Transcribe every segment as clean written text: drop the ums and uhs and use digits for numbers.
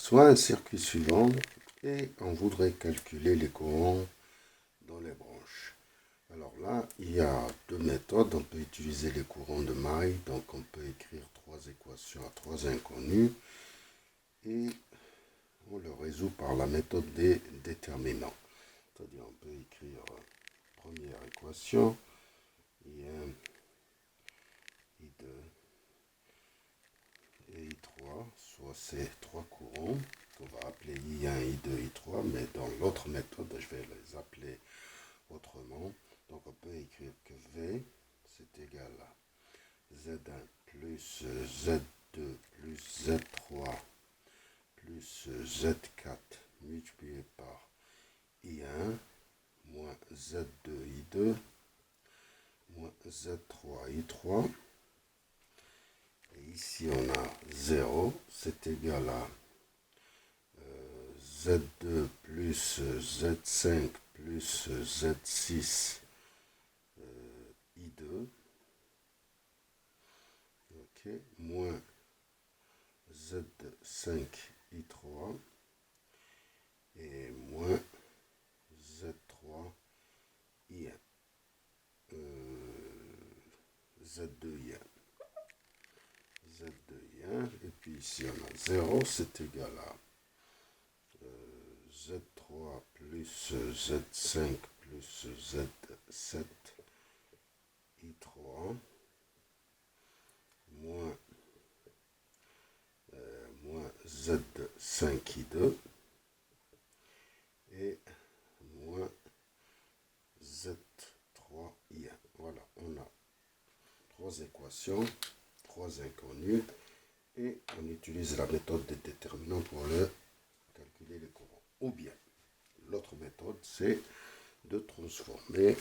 soit un circuit suivant et on voudrait calculer les courants dans les branches. Alors là, il y a deux méthodes. On peut utiliser les courants de maille, donc on peut écrire trois équations à trois inconnus et on le résout par la méthode des déterminants. C'est-à-dire on peut écrire première équation, I1, I2 et I3, soit ces trois courants qu'on va appeler I1, I2, I3, mais dans l'autre méthode, je vais les appeler autrement. Donc on peut écrire que V, c'est égal à Z1 plus Z2 plus Z3 plus Z4 multiplié par I1 moins Z2 I2 moins Z3 I3. Et ici on a 0, c'est égal à Z2 plus Z5 plus Z6 I2, okay, moins Z5 I3 et moins Z3 I1, Z2 I1. Z2 I1, et puis ici on a 0, c'est égal à Z3 plus Z5 plus Z7 I3 moins Z5 I2 et moins Z3 I1. Voilà, on a trois équations, trois inconnues, et on utilise la méthode des déterminants pour calculer les courants. Ou bien, l'autre méthode, c'est de transformer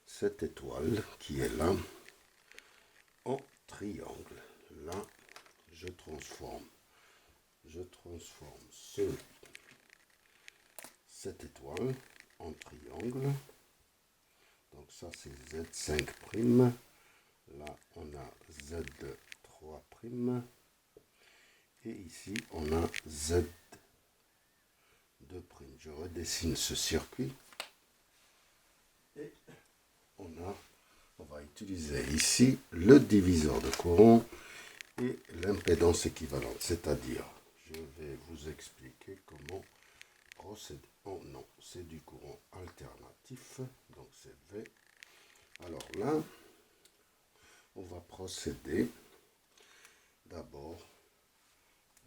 cette étoile qui est là en triangle. Là, je transforme cette étoile en triangle. Donc ça c'est Z5'. Là on a Z3'. Et ici on a Z2'. Je redessine ce circuit. Et on va utiliser ici le diviseur de courant et l'impédance équivalente. C'est-à-dire, je vais vous expliquer comment procéder. Oh non, c'est du courant alternatif, donc c'est V. Alors là, on va procéder. D'abord,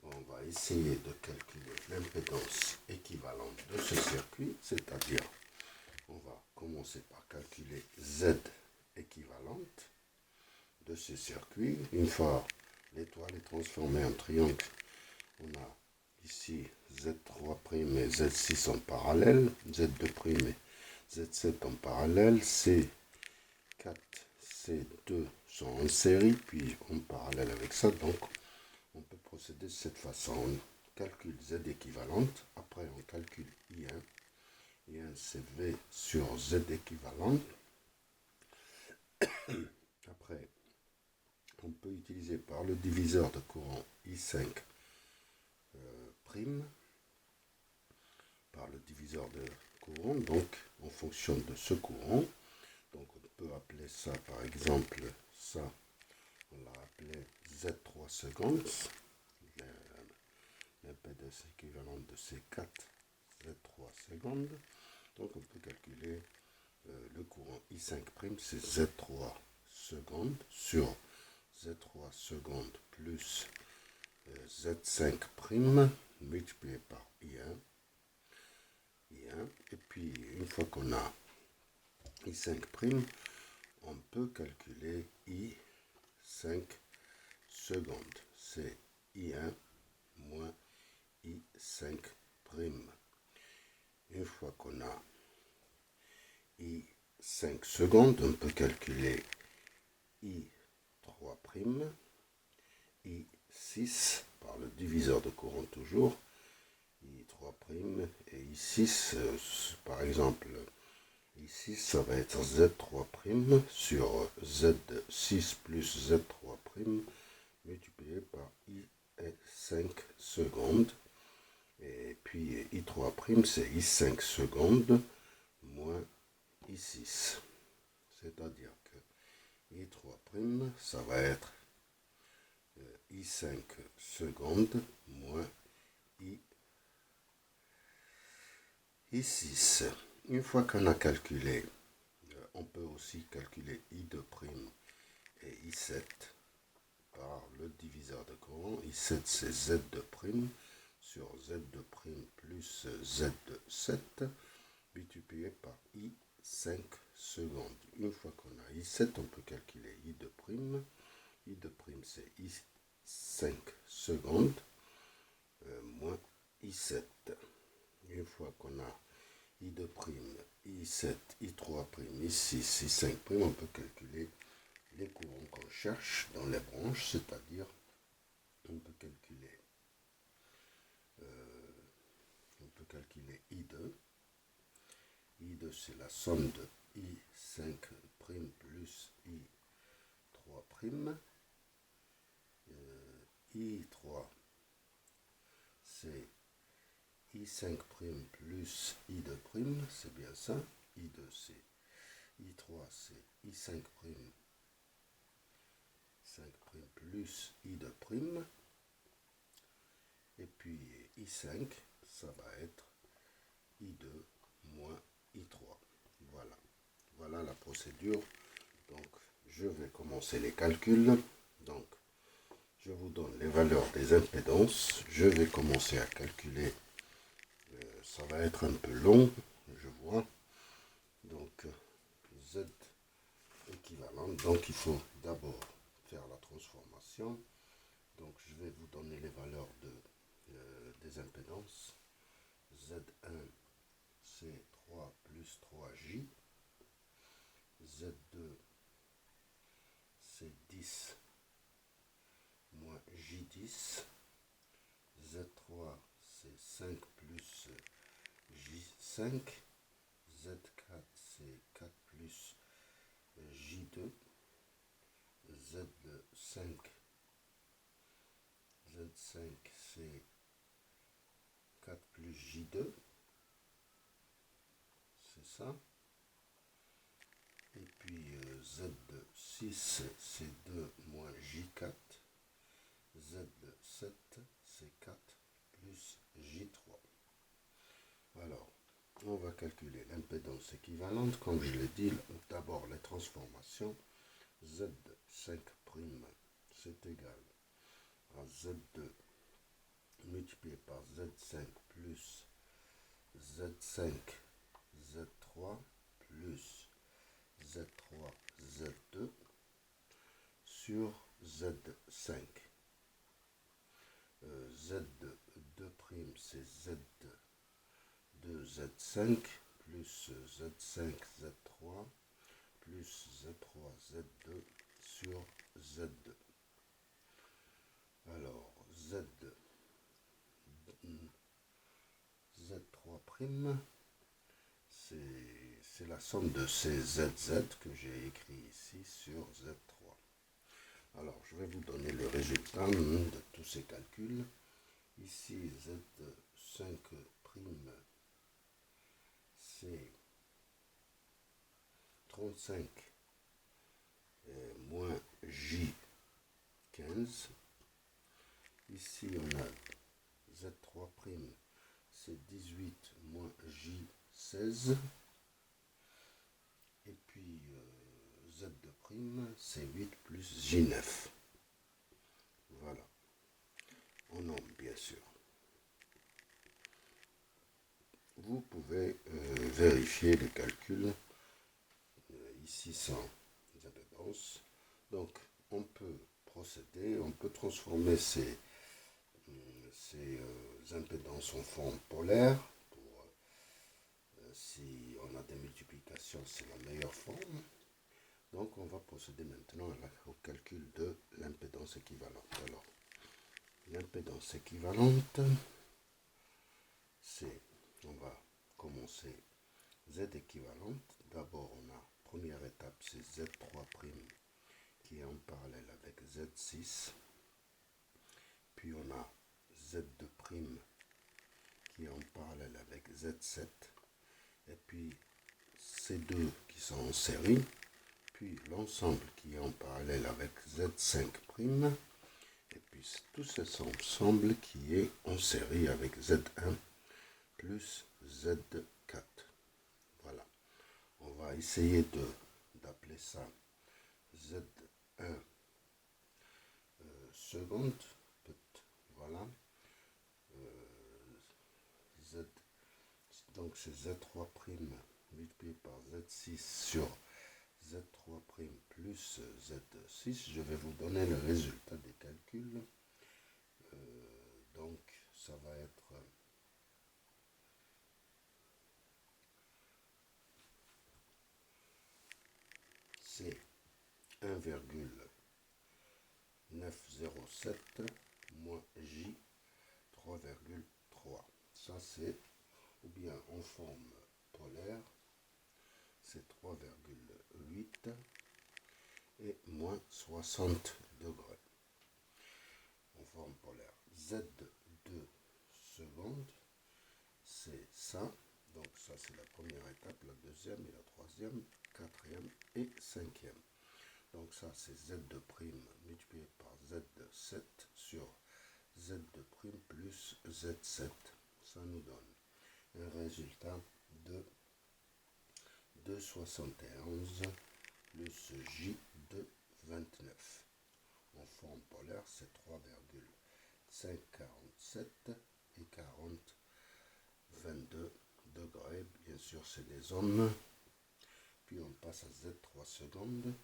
on va essayer de calculer l'impédance équivalente de ce circuit, c'est-à-dire, on va commencer par calculer Z équivalente de ce circuit. Une fois l'étoile est transformée en triangle, on a ici Z3' et Z6 en parallèle, Z2' et Z7 en parallèle, C4, C2 sont en série, puis en parallèle avec ça, donc on peut procéder de cette façon. On calcule Z équivalente, après on calcule I1, I1 c'est V sur Z équivalente. Après, on peut utiliser par le diviseur de courant I5', par le diviseur de courant, donc en fonction de ce courant. Donc on peut appeler ça par exemple, ça on l'a appelé Z3 secondes, l'impédance équivalente de C4, Z3 secondes. Donc on peut calculer le courant I5', c'est Z3 secondes sur Z3 secondes plus Z5' multiplié par I1. Et puis une fois qu'on a I5', on peut calculer I5 secondes. C'est I1 moins I5'. Une fois qu'on a I5 secondes, on peut calculer I3', I6 par le diviseur de courant toujours, I3' et I6, par exemple, ici ça va être Z3' sur Z6 plus Z3' multiplié par est 5 secondes. Et puis I3', c'est I5 secondes moins I6. C'est-à-dire que I3', ça va être I5 secondes moins I6. Une fois qu'on a calculé, on peut aussi calculer I2' et I7 par le diviseur de courant. I7 c'est Z2' sur Z2' plus Z7 multiplié par I5 secondes. Une fois qu'on a I7, on peut calculer I2'. I2' c'est I5 secondes moins I7. Une fois qu'on a I2', I7, I3', I6, I5', on peut calculer les courants qu'on cherche dans les branches, c'est-à-dire on peut calculer I2. I2 c'est la somme de I5' plus I3'. I3 c'est I5' plus I2', c'est bien ça. I2 c'est I3 c'est I5' plus I2'. Et puis I5, ça va être I2 moins I3. Voilà. Voilà la procédure. Donc, je vais commencer les calculs. Donc, je vous donne les valeurs des impédances. Je vais commencer à calculer. Ça va être un peu long, je vois. Donc, Z équivalent. Donc, il faut d'abord faire la transformation. Donc, je vais vous donner les valeurs des impédances. Z1, c'est 3 plus 3J. Z2, c'est 10 moins J10. Z3, c'est 5 plus J5. Z4, c'est 4 plus J2. Z5, c'est 4 plus J2. C'est ça. Et puis Z6, c'est 2 moins J4. Z7, c'est 4 plus J3. Alors, on va calculer l'impédance équivalente. Comme je l'ai dit, d'abord les transformations. Z5', c'est égal à Z2 multiplié par Z5 plus Z5, Z3 plus Z3, Z2 sur Z5. Z2', c'est Z2, Z5 plus Z5, Z3 plus Z3, Z2 sur Z2. Alors, Z3', c'est la somme de ces ZZ que j'ai écrit ici sur Z3. Alors, je vais vous donner le résultat de tous ces calculs. Ici, Z5', c'est 35 moins J15. Ici, on a Z3', c'est 18 moins J16. Et puis Z2', c'est 8 plus J9. Voilà. En nombre, bien sûr. Vous pouvez vérifier les calculs. Ici, sans impédance. Donc, on peut procéder, on peut transformer ces impédances en forme polaire. Si on a des multiplications, c'est la meilleure forme. Donc, on va procéder maintenant au calcul de l'impédance équivalente. Alors, l'impédance équivalente, c'est, on va commencer Z équivalente. D'abord, on a, première étape, c'est Z3' qui est en parallèle avec Z6. puis on a Z2' qui est en parallèle avec Z7, et puis ces deux qui sont en série, puis l'ensemble qui est en parallèle avec Z5', et puis tout cet ensemble qui est en série avec Z1 plus Z4. Voilà. On va essayer d'appeler ça Z1 seconde. Voilà. Z, donc c'est Z3' multiplié par Z6 sur Z3' plus Z6. Je vais vous donner le résultat des calculs. Donc ça va être c'est 1,907 moins J 3,3. Ça c'est, ou bien en forme polaire, c'est 3,8 et moins 60 degrés. En forme polaire. Z2 secondes, c'est ça. Donc ça c'est la première étape, la deuxième et la troisième, quatrième et cinquième. Donc ça c'est Z2' multiplié par Z7 sur Z2' plus Z7. Ça nous donne un résultat de 2,71 plus J de 29. En forme polaire, c'est 3,547 et 22 degrés. Bien sûr, c'est des ohms. Puis on passe à Z3 secondes.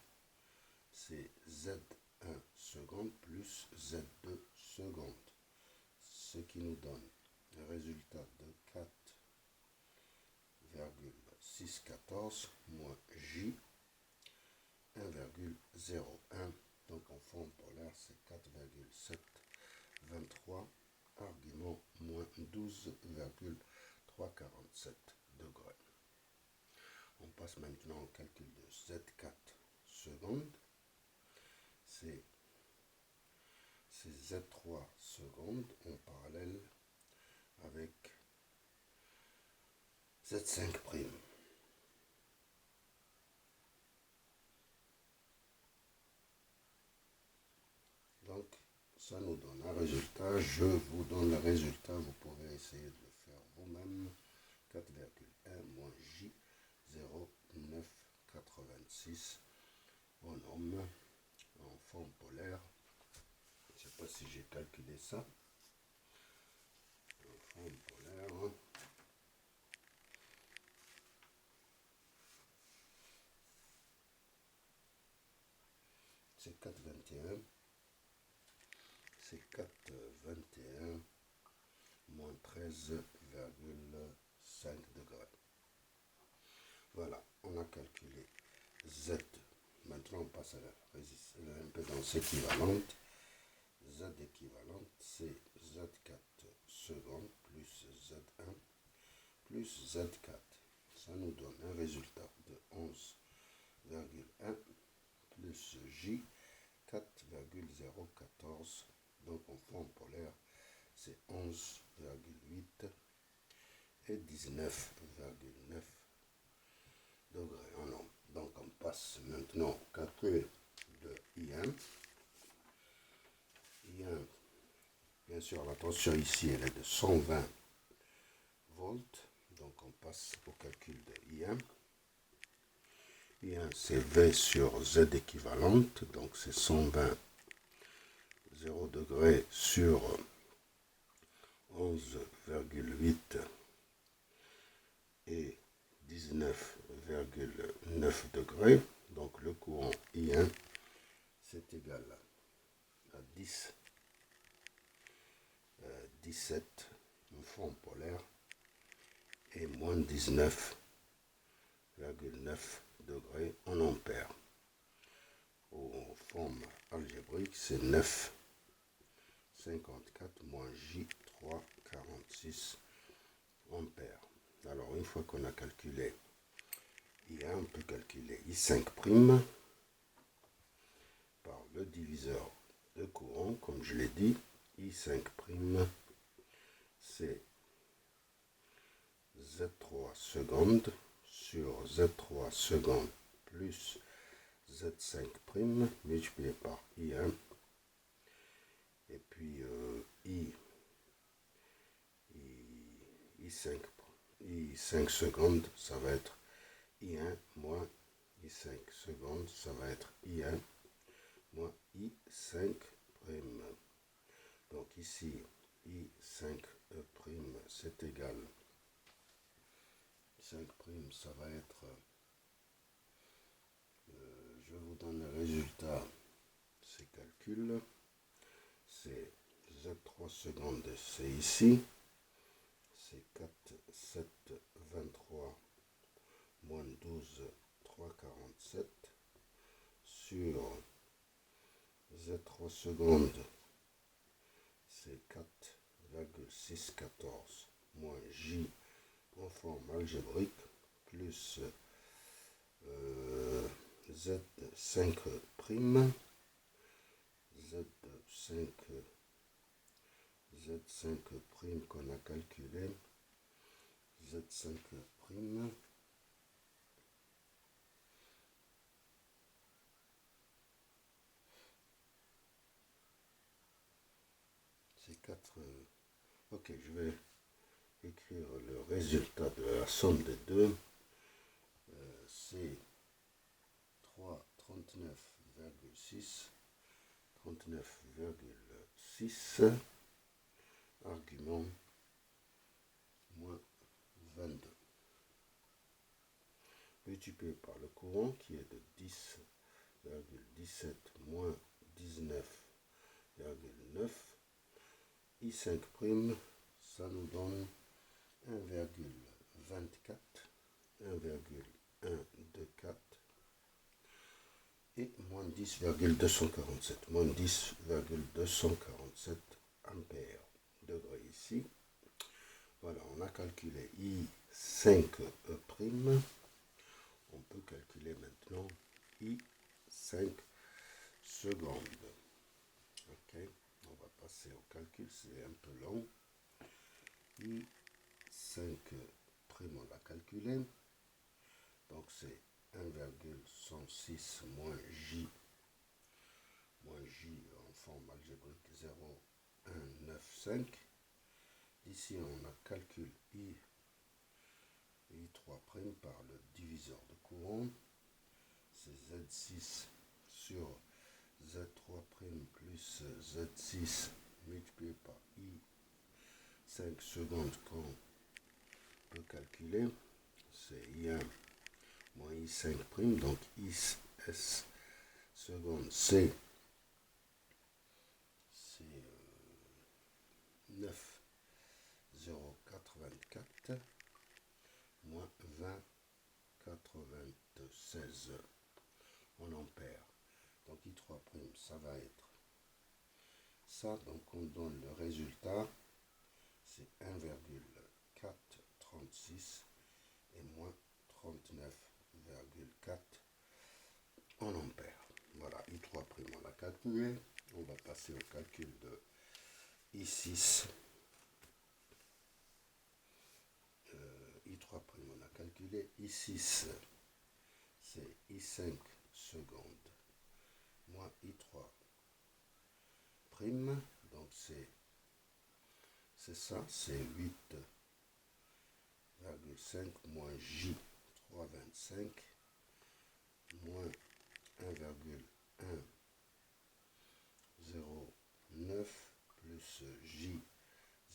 C'est Z1 seconde plus Z2 seconde. Ce qui nous donne un résultat de 4,614 moins J 1,01. Donc en forme polaire, c'est 4,723, argument moins 12,347 degrés. On passe maintenant au calcul de Z4 secondes. C'est Z3 secondes en parallèle avec Z5'. Donc, ça nous donne un résultat. Je vous donne le résultat. Vous pouvez essayer de le faire vous-même. 4,1 moins J 0,986 en ohms en forme polaire. Je ne sais pas si j'ai calculé ça. En forme polaire. C'est 4,21. C'est 4,21 moins 13,5 degrés. Voilà, on a calculé Z. Maintenant, on passe à l'impédance équivalente. Z équivalente, c'est Z4 secondes plus Z1 plus Z4. Ça nous donne un résultat de 11,1 plus J 4,014. Donc en forme polaire, c'est 11,8 et 19,9 degrés en ohms. Donc on passe maintenant au calcul de I1. I1, bien sûr, la tension ici, elle est de 120 volts. Donc on passe au calcul de I1. I1, c'est V sur Z équivalente. Donc c'est 120 0 degrés sur 11,8 et 19,9 degrés. Donc le courant I1, c'est égal à 17 en forme polaire et moins 19,9 degrés en ampères. En forme algébrique, c'est 9,54 moins J 3,46 ampères. Alors une fois qu'on a calculé I1, on peut calculer I5' par le diviseur de courant, comme je l'ai dit. I5', c'est Z3 secondes sur Z3 secondes plus Z5' multiplié par I1. Et puis I5 secondes, ça va être I1 moins I5 secondes, ça va être I1 moins I5'. Donc ici, I5', c'est égal. I5', ça va être, je vous donne le résultat, ces calculs. C'est Z3 secondes, c'est ici. C'est 4, 7, 23, moins 12, 3, 47. Sur Z3 secondes, c'est 4,614 moins J en forme algébrique plus Z5', Z5' qu'on a calculé, Z5', c'est 4. Ok, je vais écrire le résultat de la somme des deux. C'est 3, 39,6, 39,6, argument moins 22. Multiplié par le courant qui est de 10,17 moins 19,9. I5', ça nous donne 1,24, 1,124 et moins 10,247, moins 10,247 ampères degrés ici. Voilà, on a calculé I5'. On peut calculer maintenant I5 secondes. Ok, on va passer au calcul, c'est un peu long. I5', on l'a calculé. Donc c'est 1,106 moins J en forme algébrique 0,195. Ici on a calculé I3' par le diviseur de courant. C'est Z6 sur Z3' plus Z6 multiplié par I5 secondes qu'on peut calculer. C'est I1 moins I5', donc IS secondes, c'est 9,084 moins 20,96 en ampères. Donc I3', ça va être ça. Donc on donne le résultat, c'est 1,436 et moins 39,4 en ampères. Voilà, I3', on l'a calculé. On va passer au calcul de I6. I3', on a calculé. I6, c'est I5 secondes moins I3'. Donc c'est ça, c'est 8,5 moins J 3,25 moins 1,109 plus J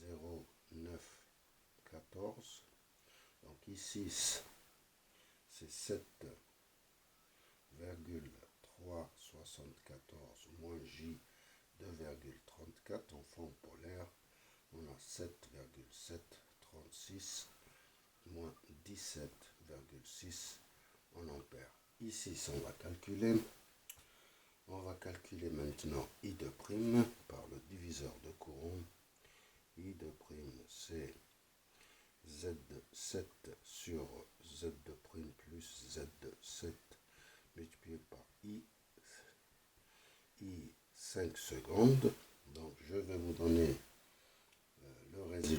0,914. Donc ici c'est 7,374 moins J 2,34 en forme polaire. On a 7,736 moins 17,6 en ampères. Ici, on va calculer. On va calculer maintenant I2' par le diviseur de courant. I2', c'est Z7 sur Z2' plus Z7 multiplié par I5 secondes. Donc je vais vous donner le résultat.